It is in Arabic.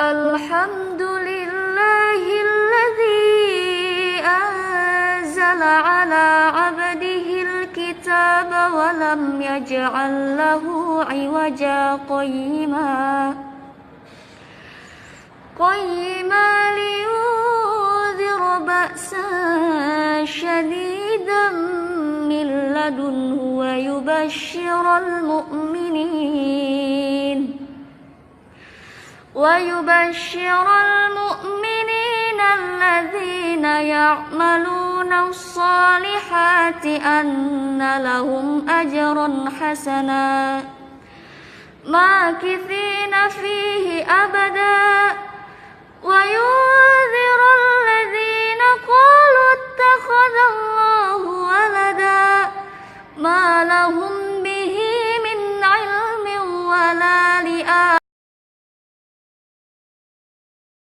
الحمد لله الذي أنزل على عبده الكتاب ولم يجعل له عوجا قيما لينذر بأسا شديدا من لدنه ويبشر المؤمنين الذين يعملون الصالحات أن لهم أجرا حسنا ماكثين فيه أبدا وينذر الذين قالوا اتخذ الله ولدا ما لهم به من علم ولا